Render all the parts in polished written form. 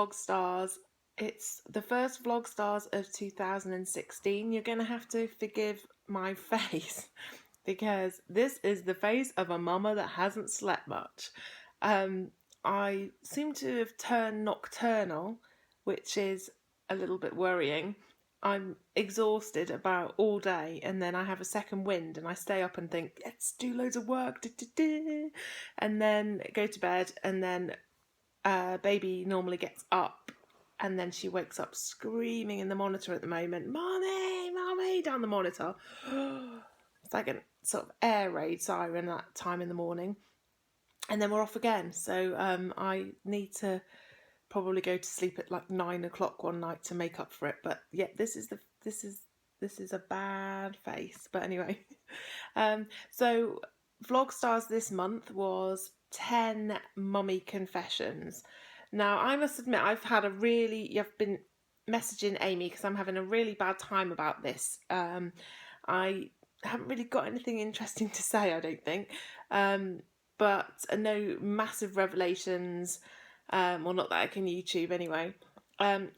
VlogStars. It's the first VlogStars of 2016. You're going to have to forgive my face because this is the face of a mama that hasn't slept much. I seem to have turned nocturnal, which is a little bit worrying. I'm exhausted about all day, and then I have a second wind and I stay up and think, let's do loads of work, and then go to bed, and then baby normally gets up and then she wakes up screaming in the monitor at the moment, "Mommy, mommy," down the monitor. It's like a sort of air raid siren that time in the morning. And then we're off again. So I need to probably go to sleep at like 9 o'clock one night to make up for it. But yeah, this is a bad face. But anyway, so VlogStars this month was 10 mummy confessions. Now, I must admit, I've been messaging Amy because I'm having a really bad time about this. I haven't really got anything interesting to say, I don't think. But no massive revelations, well, not that I can YouTube anyway.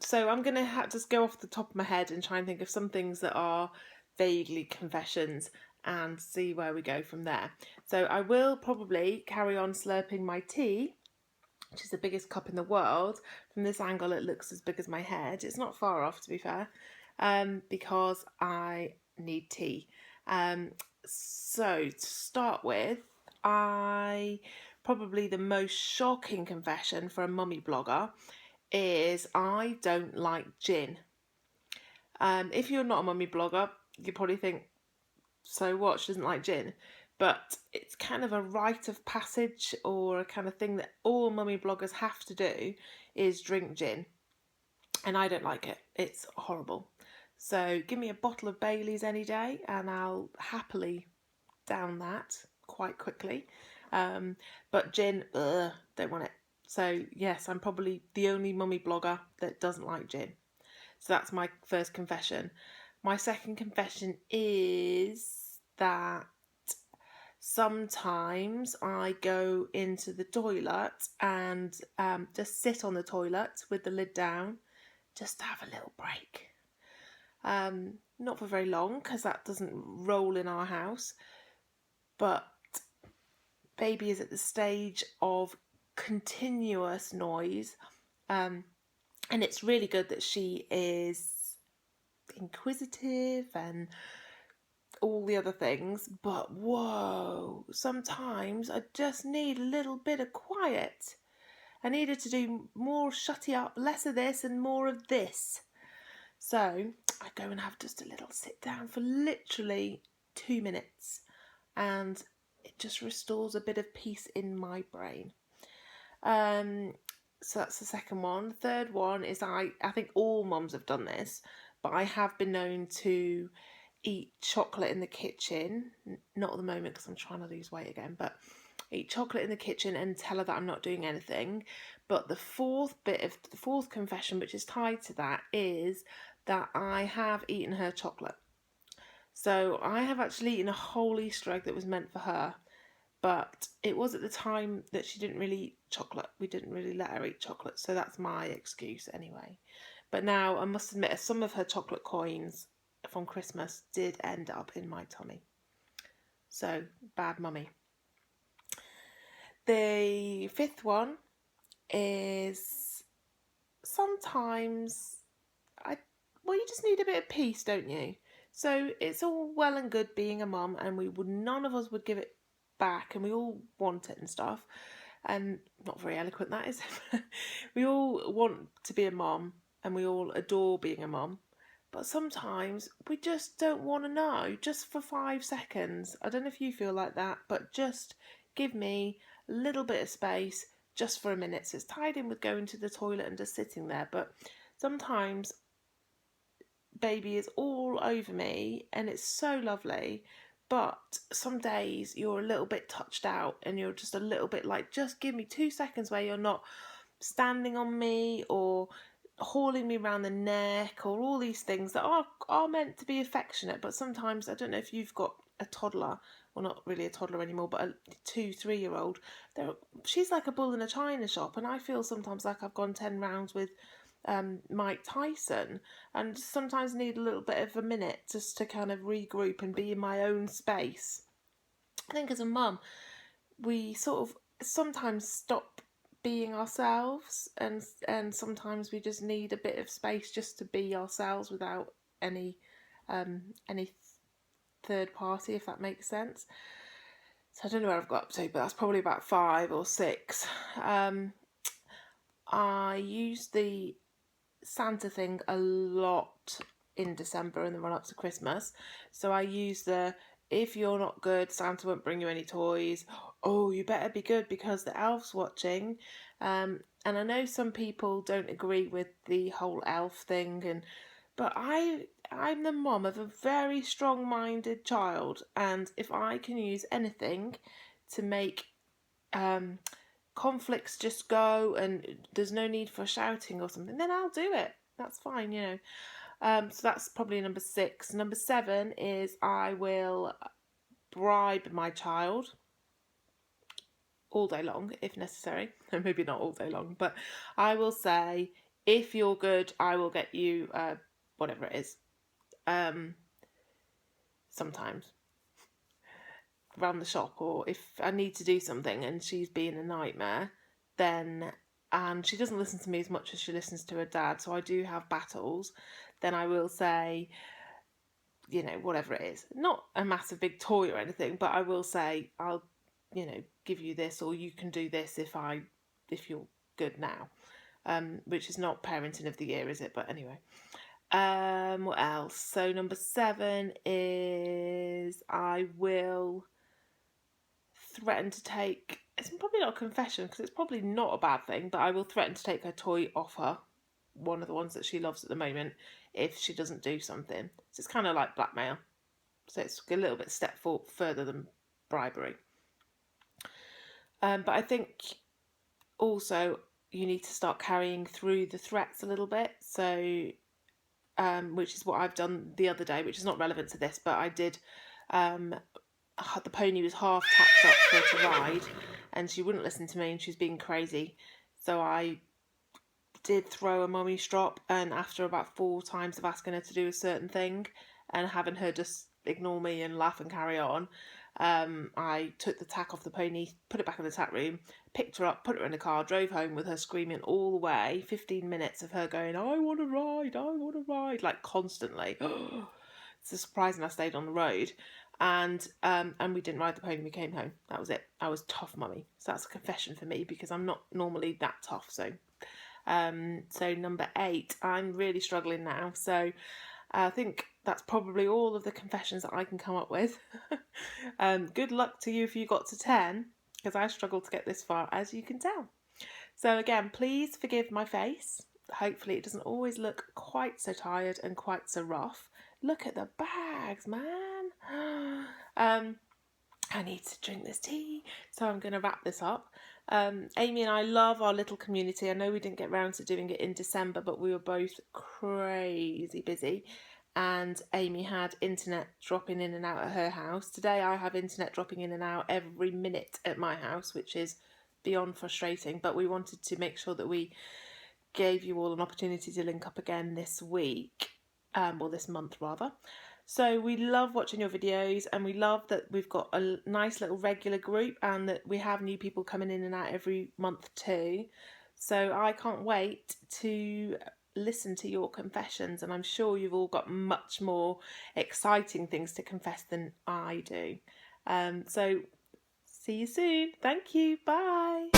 So I'm going to just go off the top of my head and try and think of some things that are vaguely confessions and see where we go from there. So I will probably carry on slurping my tea, which is the biggest cup in the world. From this angle, it looks as big as my head. It's not far off, to be fair, because I need tea. So to start with, probably the most shocking confession for a mummy blogger is I don't like gin. If you're not a mummy blogger, you probably think, so what, she doesn't like gin? But it's kind of a rite of passage, or a kind of thing that all mummy bloggers have to do, is drink gin. And I don't like it. It's horrible. So give me a bottle of Bailey's any day and I'll happily down that quite quickly. But gin, don't want it. So yes, I'm probably the only mummy blogger that doesn't like gin. So that's my first confession. My second confession is that sometimes I go into the toilet and just sit on the toilet with the lid down, just to have a little break. Not for very long, because that doesn't roll in our house, but baby is at the stage of continuous noise, and it's really good that she is inquisitive and all the other things, but whoa, sometimes I just need a little bit of quiet. I needed to do more shutty up, less of this and more of this. So I go and have just a little sit down for literally 2 minutes, and it just restores a bit of peace in my brain. So that's the second one. The third one is I think all mums have done this, but I have been known to eat chocolate in the kitchen, not at the moment because I'm trying to lose weight again, but eat chocolate in the kitchen and tell her that I'm not doing anything. But the fourth confession, which is tied to that, is that I have eaten her chocolate. So I have actually eaten a whole Easter egg that was meant for her, but it was at the time that she didn't really eat chocolate. We didn't really let her eat chocolate, so that's my excuse anyway. But now I must admit, some of her chocolate coins from Christmas did end up in my tummy. So, bad mummy. The fifth one is sometimes you just need a bit of peace, don't you? So it's all well and good being a mum, and none of us would give it back, and we all want it and stuff. And not very eloquent, that is. We all want to be a mum, and we all adore being a mum. But sometimes we just don't want to know, just for 5 seconds. I don't know if you feel like that, but just give me a little bit of space just for a minute. So it's tied in with going to the toilet and just sitting there. But sometimes baby is all over me and it's so lovely. But some days you're a little bit touched out and you're just a little bit like, just give me 2 seconds where you're not standing on me or hauling me around the neck or all these things that are meant to be affectionate. But sometimes, I don't know if you've got a toddler, well, not really a toddler anymore, but a 2-3-year-old. She's like a bull in a china shop, and I feel sometimes like I've gone 10 rounds with Mike Tyson, and sometimes need a little bit of a minute just to kind of regroup and be in my own space. I think as a mum, we sort of sometimes stop being ourselves, and sometimes we just need a bit of space just to be ourselves without any third party, if that makes sense. So I don't know where I've got up to, but that's probably about 5 or 6. I used the Santa thing a lot in December in the run up to Christmas. So I used the, if you're not good, Santa won't bring you any toys. Oh, you better be good because the elf's watching. And I know some people don't agree with the whole elf thing, but I'm the mom of a very strong-minded child, and if I can use anything to make conflicts just go and there's no need for shouting or something, then I'll do it. That's fine, you know. So that's probably number 6. Number 7 is I will bribe my child all day long if necessary. Maybe not all day long, but I will say, if you're good, I will get you whatever it is. Sometimes around the shop, or if I need to do something and she's being a nightmare, then, and she doesn't listen to me as much as she listens to her dad, so I do have battles, then I will say, you know, whatever it is, not a massive big toy or anything, but I will say, I'll, you know, give you this, or you can do this if you're good now, which is not parenting of the year, is it? But anyway. What else? So number 7 is I will threaten to take, it's probably not a confession because it's probably not a bad thing, but I will threaten to take her toy off her, one of the ones that she loves at the moment, if she doesn't do something. So it's kind of like blackmail. So it's a little bit step further than bribery. But I think also you need to start carrying through the threats a little bit. So which is what I've done the other day, which is not relevant to this, but I did, the pony was half tacked up for her to ride, and she wouldn't listen to me, and she was being crazy. So I did throw a mummy strop, and after about 4 times of asking her to do a certain thing, and having her just ignore me and laugh and carry on, I took the tack off the pony, put it back in the tack room, picked her up, put her in the car, drove home with her screaming all the way, 15 minutes of her going, I want to ride, like constantly. It's surprising I stayed on the road. And we didn't ride the pony, we came home. That was it. I was tough mummy. So that's a confession for me, because I'm not normally that tough. So number 8, I'm really struggling now. So I think that's probably all of the confessions that I can come up with. Good luck to you if you got to 10, because I struggled to get this far, as you can tell. So again, please forgive my face. Hopefully it doesn't always look quite so tired and quite so rough. Look at the bags, man. I need to drink this tea, so I'm going to wrap this up. Amy and I love our little community. I know we didn't get round to doing it in December, but we were both crazy busy, and Amy had internet dropping in and out at her house. Today I have internet dropping in and out every minute at my house, which is beyond frustrating, but we wanted to make sure that we gave you all an opportunity to link up again this week, or this month rather. So we love watching your videos, and we love that we've got a nice little regular group, and that we have new people coming in and out every month too. So I can't wait to listen to your confessions, and I'm sure you've all got much more exciting things to confess than I do. So see you soon. Thank you. Bye.